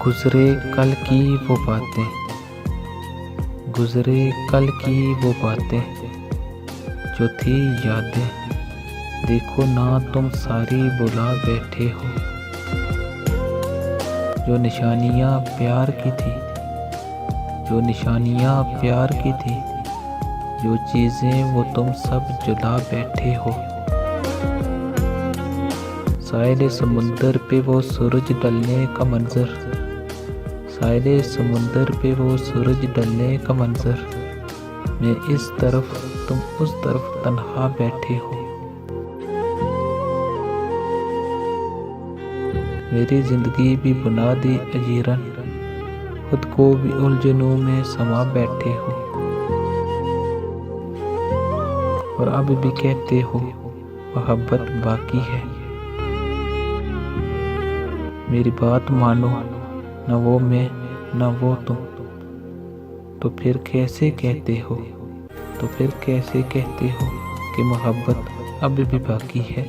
गुजरे कल की वो बातें, गुजरे कल की वो बातें जो थी यादें, देखो ना तुम सारी बुला बैठे हो। जो निशानियाँ प्यार की थी, जो निशानियाँ प्यार की थी, जो चीज़ें वो तुम सब जुला बैठे हो। साहिल समुंदर पे वो सूरज ढलने का मंजर, साहिल समुंदर पे वो सूरज ढलने का मंजर, मैं इस तरफ तुम उस तरफ तन्हा बैठे हो। मेरी जिंदगी भी बुना दी अजीरन, खुद को भी उलझनों में समा बैठे हो। और अब भी कहते हो मोहब्बत बाकी है। मेरी बात मानो, न वो मैं न वो तुम, तो फिर कैसे कहते हो, तो फिर कैसे कहते हो कि मोहब्बत अब भी बाकी है।